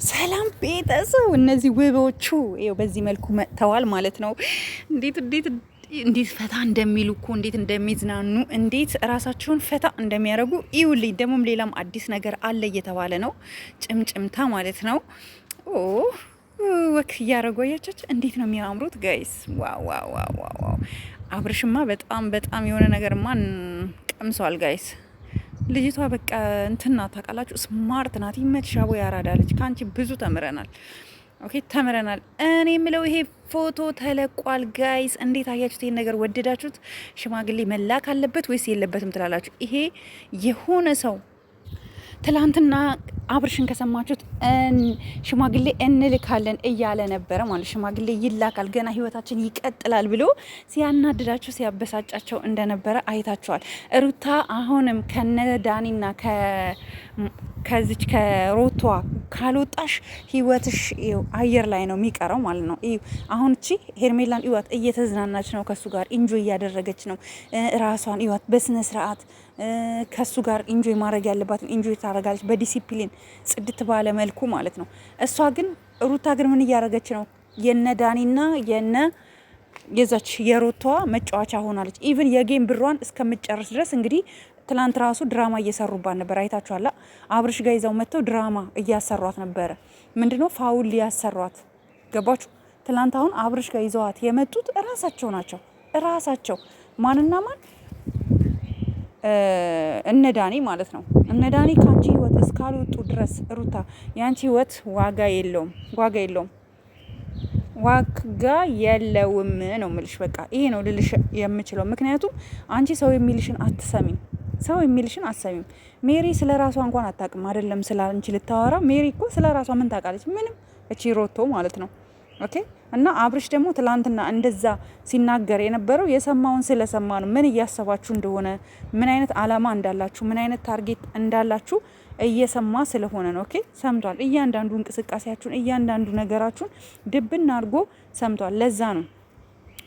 ሰላም ቤተሰብ፣ እነዚህ ውቦቹ ይኸው በዚህ መልኩ መጥተዋል ማለት ነው። እንዴት ፈታ እንደሚሉ እኮ እንዴት እንደሚዝናኑ እንዴት ራሳቸውን ፈታ እንደሚያደርጉ ይውልኝ። ደግሞም ሌላም አዲስ ነገር አለ እየተባለ ነው፣ ጭምጭምታ ማለት ነው። ኦ ወክ እያደረጉ አያቻችሁ እንዴት ነው የሚያምሩት ጋይስ! ዋው ዋው ዋው ዋው! አብርሽማ በጣም የሆነ ነገር ማን ቀምሷል ጋይስ። ልጅቷ በቃ እንትና ታውቃላችሁ፣ ስማርት ናት። ይመችሽ አቦ ያራዳ ልጅ፣ ከአንቺ ብዙ ተምረናል። ኦኬ ተምረናል። እኔ የምለው ይሄ ፎቶ ተለቋል ጋይስ፣ እንዴት አያችሁት? ይሄን ነገር ወደዳችሁት? ሽማግሌ መላክ አለበት ወይስ የለበትም ትላላችሁ? ይሄ የሆነ ሰው ትላንትና አብርሽን ከሰማችሁት ሽማግሌ እንልካለን እያለ ነበረ ማለት ሽማግሌ ይላካል፣ ገና ህይወታችን ይቀጥላል ብሎ ሲያናድዳቸው ሲያበሳጫቸው እንደነበረ አይታችኋል። ሩታ አሁንም ከነዳኒና ከዚች ከሮቷ ካልወጣሽ ህይወትሽ አየር ላይ ነው የሚቀረው ማለት ነው። አሁን እቺ ሄርሜላን ህይወት እየተዝናናች ነው፣ ከሱ ጋር ኢንጆይ እያደረገች ነው ራሷን ህይወት በስነ ስርዓት ከሱ ጋር ኢንጆይ ማድረግ ያለባትን ኢንጆይ ታደርጋለች፣ በዲሲፕሊን ጽድት ባለ መልኩ ማለት ነው። እሷ ግን ሩታ ግን ምን እያደረገች ነው? የነ ዳኒና የዛች የሮቷ መጫወቻ ሆናለች። ኢቭን የጌም ብሯን እስከምጨርስ ድረስ እንግዲህ ትላንት ራሱ ድራማ እየሰሩባት ነበር፣ አይታችኋላ። አብርሽ ጋር ይዘው መጥተው ድራማ እያሰሯት ነበረ። ምንድነው ፋውል ሊያሰሯት ገባችሁ? ትላንት አሁን አብርሽ ጋር ይዘዋት የመጡት እራሳቸው ናቸው። እራሳቸው ማንና ማን? እነዳኒ ማለት ነው። እነዳኒ ከአንቺ ህይወት እስካልወጡ ድረስ ሩታ የአንቺ ህይወት ዋጋ የለውም ዋጋ የለውም ነው ምልሽ። በቃ ይሄ ነው ልልሽ የምችለው። ምክንያቱም አንቺ ሰው የሚልሽን አትሰሚም፣ ሜሪ ስለ ራሷ እንኳን አታውቅም፣ አይደለም ስለ አንቺ ልታወራ። ሜሪ እኮ ስለ ራሷ ምን ታውቃለች? ምንም። እቺ ሮቶ ማለት ነው። ኦኬ። እና አብርሽ ደግሞ ትላንትና እንደዛ ሲናገር የነበረው የሰማውን ስለሰማ ነው። ምን እያሰባችሁ እንደሆነ፣ ምን አይነት አላማ እንዳላችሁ፣ ምን አይነት ታርጌት እንዳላችሁ እየሰማ ስለሆነ ነው። ኦኬ ሰምቷል። እያንዳንዱ እንቅስቃሴያችሁን፣ እያንዳንዱ ነገራችሁን ድብና አድርጎ ሰምቷል። ለዛ ነው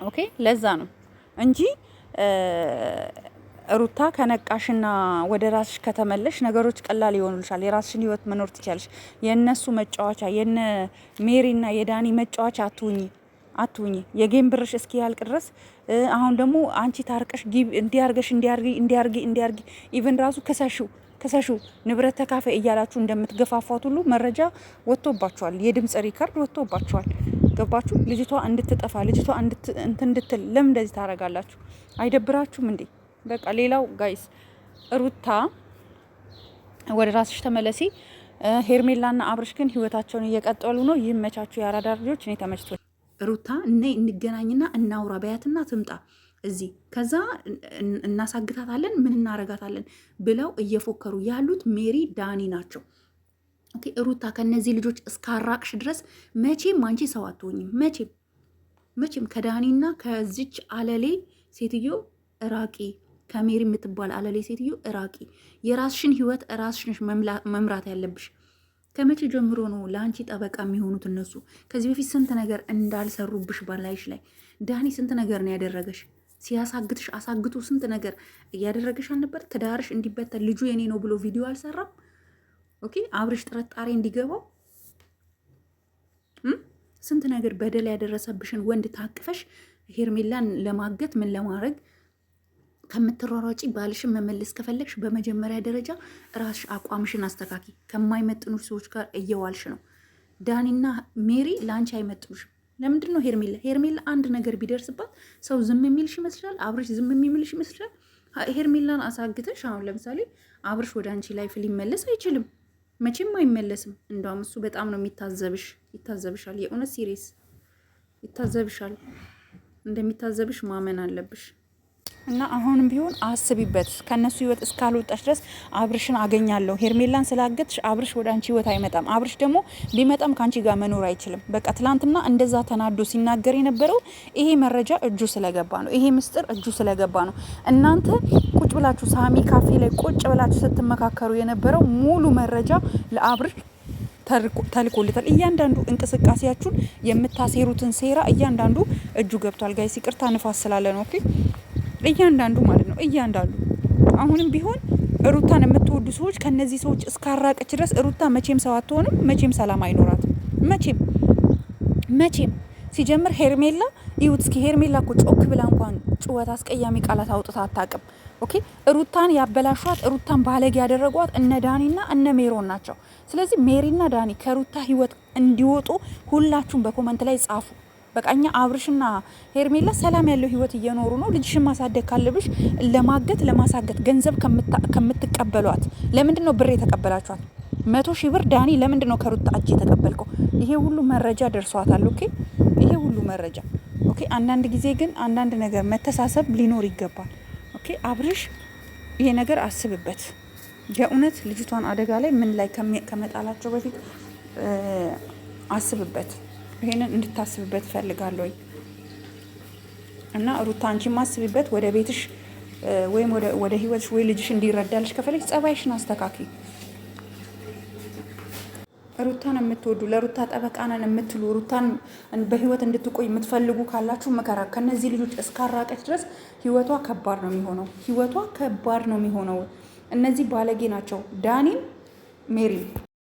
ኦኬ፣ ለዛ ነው እንጂ ሩታ ከነቃሽና ወደ ራስሽ ከተመለሽ ነገሮች ቀላል ይሆኑልሻል። የራስሽን ህይወት መኖር ትችላለሽ። የነሱ መጫወቻ የነ ሜሪና የዳኒ መጫወቻ አትሁኚ። የጌም ብርሽ እስኪ ያልቅ ድረስ አሁን ደግሞ አንቺ ታርቀሽ እንዲያርጊ ኢቭን ራሱ ከሰሹ ንብረት ተካፋይ እያላችሁ እንደምትገፋፋት ሁሉ መረጃ ወጥቶባችኋል። የድምጽ ሪከርድ ወጥቶባችኋል። ገባችሁ? ልጅቷ እንድትጠፋ ልጅቷ እንድትል ለምን እንደዚህ ታረጋላችሁ? አይደብራችሁም እንዴ? በቃ ሌላው ጋይስ ሩታ ወደ ራስሽ ተመለሲ። ሄርሜላና አብርሽ ግን ህይወታቸውን እየቀጠሉ ነው። ይመቻችሁ የአራዳ ልጆች። እኔ ተመችቶ ሩታ እኔ እንገናኝና እናውራ በያትና ትምጣ እዚህ፣ ከዛ እናሳግታታለን፣ ምን እናረጋታለን ብለው እየፎከሩ ያሉት ሜሪ ዳኒ ናቸው። ኦኬ ሩታ ከነዚህ ልጆች እስካራቅሽ ድረስ መቼም አንቺ ሰው አትሆኝም። መቼም ከዳኒና ከዚች አለሌ ሴትዮ እራቂ፣ ከሜሪ የምትባል አለሌ ሴትዮ እራቂ። የራስሽን ህይወት ራስሽን መምራት ያለብሽ። ከመቼ ጀምሮ ነው ለአንቺ ጠበቃ የሚሆኑት እነሱ? ከዚህ በፊት ስንት ነገር እንዳልሰሩብሽ ባላይሽ ላይ ዳኒ ስንት ነገር ነው ያደረገሽ? ሲያሳግትሽ አሳግቶ ስንት ነገር እያደረገሽ አልነበር? ትዳርሽ እንዲበተን ልጁ የኔ ነው ብሎ ቪዲዮ አልሰራም? ኦኬ አብርሽ ጥርጣሬ እንዲገባው ስንት ነገር በደል ያደረሰብሽን ወንድ ታቅፈሽ ሄርሜላን ለማገት ምን ለማድረግ ከምትሯሯጪ ባልሽን መመለስ ከፈለግሽ በመጀመሪያ ደረጃ ራስሽ አቋምሽን አስተካኪ። ከማይመጥኑሽ ሰዎች ጋር እየዋልሽ ነው። ዳኒና ሜሪ ለአንቺ አይመጥኑሽም። ለምንድን ነው ሄርሜላ አንድ ነገር ቢደርስባት ሰው ዝም የሚልሽ ይመስላል? አብርሽ ዝም የሚልሽ ይመስላል? ሄርሜላን አሳግተሽ አሁን ለምሳሌ አብርሽ ወደ አንቺ ላይፍ ሊመለስ አይችልም፣ መቼም አይመለስም። እንደውም እሱ በጣም ነው ይታዘብሻል። የእውነት ሲሪየስ ይታዘብሻል። እንደሚታዘብሽ ማመን አለብሽ። እና አሁንም ቢሆን አስቢበት። ከነሱ ህይወት እስካልወጣሽ ድረስ አብርሽን አገኛለሁ። ሄርሜላን ስላገትሽ አብርሽ ወደ አንቺ ህይወት አይመጣም። አብርሽ ደግሞ ቢመጣም ከአንቺ ጋር መኖር አይችልም። በቃ ትላንትና እንደዛ ተናዶ ሲናገር የነበረው ይሄ መረጃ እጁ ስለገባ ነው። ይሄ ምስጢር እጁ ስለገባ ነው። እናንተ ቁጭ ብላችሁ ሳሚ ካፌ ላይ ቁጭ ብላችሁ ስትመካከሩ የነበረው ሙሉ መረጃ ለአብርሽ ተልኮልታል። እያንዳንዱ እንቅስቃሴያችሁን የምታሴሩትን ሴራ እያንዳንዱ እጁ ገብቷል። ጋይስ ይቅርታ ንፋስ ስላለ ነው። ኦኬ እያንዳንዱ ማለት ነው። እያንዳንዱ አሁንም ቢሆን ሩታን የምትወዱ ሰዎች ከነዚህ ሰዎች እስካራቀች ድረስ ሩታ መቼም ሰው አትሆንም፣ መቼም ሰላም አይኖራትም። መቼም ሲጀምር ሄርሜላ ይሁት እስኪ ሄርሜላ እኮ ጮክ ብላ እንኳን ጩኸት አስቀያሚ ቃላት አውጥታ አታውቅም። ኦኬ ሩታን ያበላሿት ሩታን ባለጌ ያደረጓት እነ ዳኒና እነ ሜሮን ናቸው። ስለዚህ ሜሪና ዳኒ ከሩታ ህይወት እንዲወጡ ሁላችሁም በኮመንት ላይ ጻፉ። በቃ እኛ አብርሽና ሄርሜላ ሰላም ያለው ህይወት እየኖሩ ነው። ልጅሽን ማሳደግ ካለብሽ ለማገት ለማሳገት ገንዘብ ከምትቀበሏት ለምንድን ነው ብር የተቀበላችኋት? 100,000 ብር ዳኒ ለምንድን ነው ከሩታ እጅ የተቀበልከው? ይሄ ሁሉ መረጃ ደርሷታል። ኦኬ ይሄ ሁሉ መረጃ ኦኬ። አንዳንድ ጊዜ ግን አንዳንድ ነገር መተሳሰብ ሊኖር ይገባል። ኦኬ አብርሽ ይሄ ነገር አስብበት። የእውነት ልጅቷን አደጋ ላይ ምን ላይ ከመጣላቸው በፊት አስብበት። ይሄንን እንድታስብበት እፈልጋለሁ። እና ሩታ አንቺም አስቢበት። ወደ ቤትሽ ወይም ወደ ህይወትሽ ወይ ልጅሽ እንዲረዳልሽ ከፈለግሽ ጸባይሽን አስተካኪ። ሩታን የምትወዱ ለሩታ ጠበቃ ነን የምትሉ ሩታን በህይወት እንድትቆይ የምትፈልጉ ካላችሁ መከራ ከነዚህ ልጆች እስካራቀች ድረስ ህይወቷ ከባድ ነው የሚሆነው። ህይወቷ ከባድ ነው የሚሆነው። እነዚህ ባለጌ ናቸው፣ ዳኒም ሜሪ